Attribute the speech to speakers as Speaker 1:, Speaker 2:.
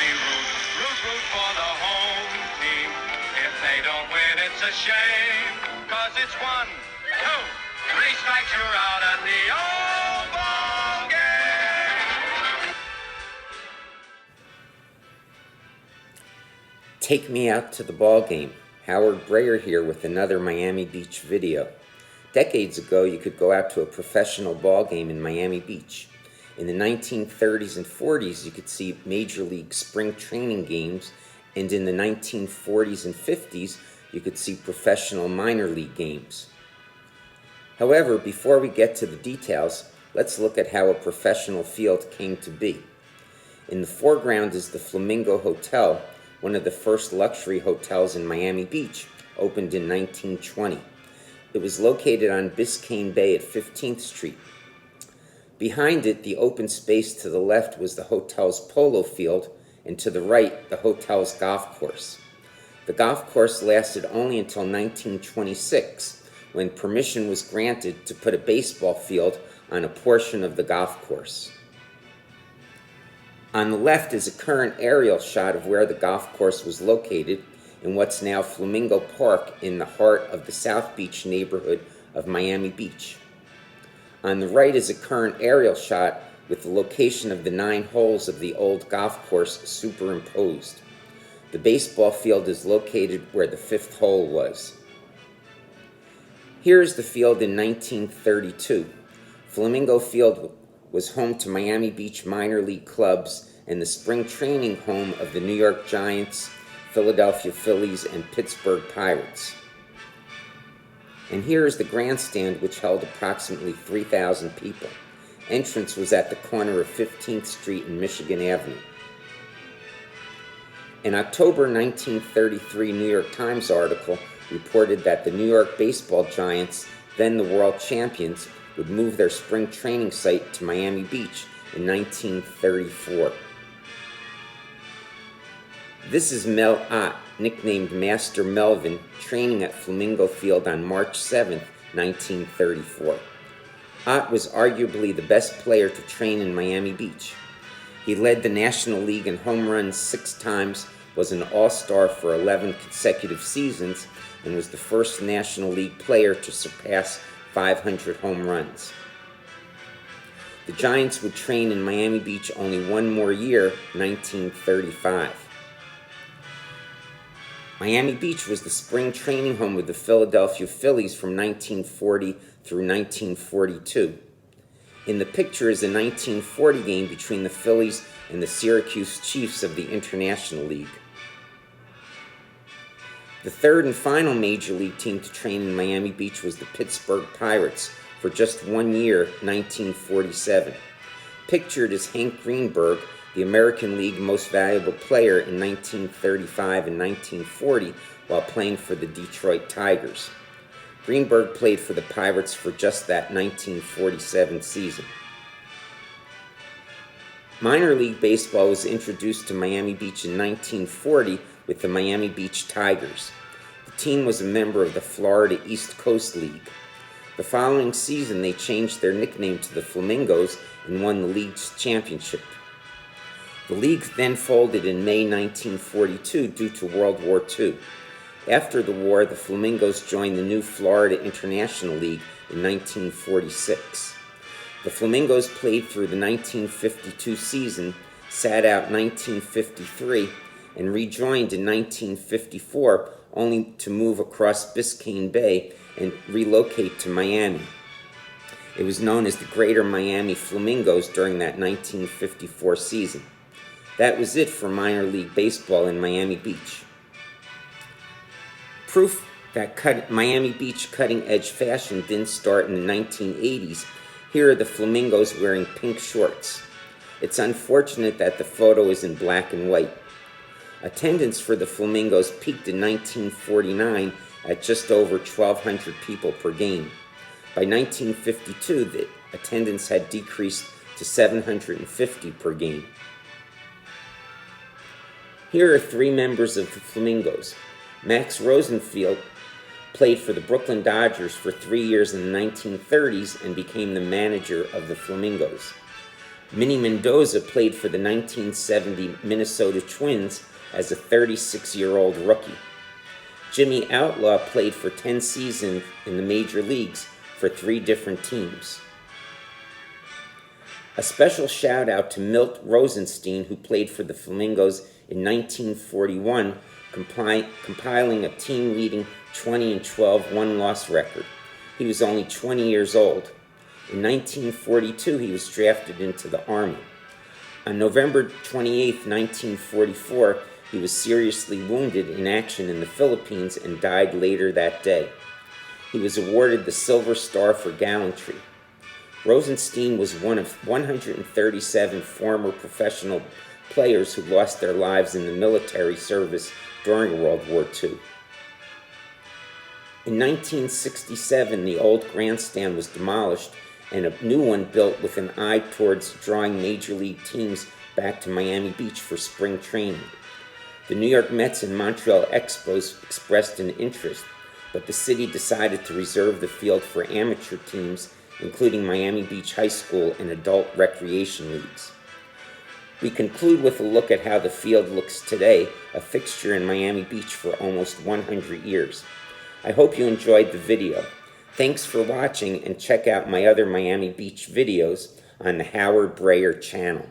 Speaker 1: Miami root, root for the home team. If they don't win, it's a shame, 'cause it's 1, 2, 3 strikes, you're out at the old ball game.
Speaker 2: Take me out to the ball game. Howard Breyer here with another Miami Beach video. Decades ago, you could go out to a professional ball game in Miami Beach. In the 1930s and 40s, you could see Major League spring training games, and in the 1940s and 50s, you could see professional minor league games. However, before we get to the details, let's look at how a professional field came to be. In the foreground is the Flamingo Hotel, one of the first luxury hotels in Miami Beach, opened in 1920. It was located on Biscayne Bay at 15th Street. Behind it, the open space to the left was the hotel's polo field, and to the right, the hotel's golf course. The golf course lasted only until 1926, when permission was granted to put a baseball field on a portion of the golf course. On the left is a current aerial shot of where the golf course was located in what's now Flamingo Park in the heart of the South Beach neighborhood of Miami Beach. On the right is a current aerial shot with the location of the 9 holes of the old golf course superimposed. The baseball field is located where the 5th hole was. Here is the field in 1932. Flamingo Field was home to Miami Beach minor league clubs and the spring training home of the New York Giants, Philadelphia Phillies, and Pittsburgh Pirates. And here is the grandstand, which held approximately 3,000 people. Entrance was at the corner of 15th Street and Michigan Avenue. An October 1933 New York Times article reported that the New York baseball Giants, then the world champions, would move their spring training site to Miami Beach in 1934. This is Mel Ott, nicknamed Master Melvin, training at Flamingo Field on March 7, 1934. Ott was arguably the best player to train in Miami Beach. He led the National League in home runs 6 times, was an All-Star for 11 consecutive seasons, and was the first National League player to surpass 500 home runs. The Giants would train in Miami Beach only one more year, 1935. Miami Beach was the spring training home of the Philadelphia Phillies from 1940 through 1942. In the picture is a 1940 game between the Phillies and the Syracuse Chiefs of the International League. The third and final Major League team to train in Miami Beach was the Pittsburgh Pirates for just 1 year, 1947. Pictured is Hank Greenberg, the American League Most Valuable Player in 1935 and 1940 while playing for the Detroit Tigers. Greenberg played for the Pirates for just that 1947 season. Minor league baseball was introduced to Miami Beach in 1940 with the Miami Beach Tigers. The team was a member of the Florida East Coast League. The following season, they changed their nickname to the Flamingos and won the league's championship. The league then folded in May 1942 due to World War II. After the war, the Flamingos joined the new Florida International League in 1946. The Flamingos played through the 1952 season, sat out 1953, and rejoined in 1954, only to move across Biscayne Bay and relocate to Miami. It was known as the Greater Miami Flamingos during that 1954 season. That was it for minor league baseball in Miami Beach. Proof that Miami Beach cutting-edge fashion didn't start in the 1980s, here are the Flamingos wearing pink shorts. It's unfortunate that the photo is in black and white. Attendance for the Flamingos peaked in 1949 at just over 1,200 people per game. By 1952, the attendance had decreased to 750 per game. Here are 3 members of the Flamingos. Max Rosenfield played for the Brooklyn Dodgers for 3 years in the 1930s and became the manager of the Flamingos. Minnie Mendoza played for the 1970 Minnesota Twins as a 36-year-old rookie. Jimmy Outlaw played for 10 seasons in the major leagues for 3 different teams. A special shout out to Milt Rosenstein, who played for the Flamingos in 1941, compiling a team-leading 20-12 one-loss record. He was only 20 years old. In 1942, he was drafted into the Army. On November 28, 1944, he was seriously wounded in action in the Philippines and died later that day. He was awarded the Silver Star for gallantry. Rosenstein was one of 137 former professional players who lost their lives in the military service during World War II. In 1967, the old grandstand was demolished and a new one built with an eye towards drawing major league teams back to Miami Beach for spring training. The New York Mets and Montreal Expos expressed an interest, but the city decided to reserve the field for amateur teams, including Miami Beach High School and adult recreation leagues. We conclude with a look at how the field looks today, a fixture in Miami Beach for almost 100 years. I hope you enjoyed the video. Thanks for watching, and check out my other Miami Beach videos on the Howard Breyer channel.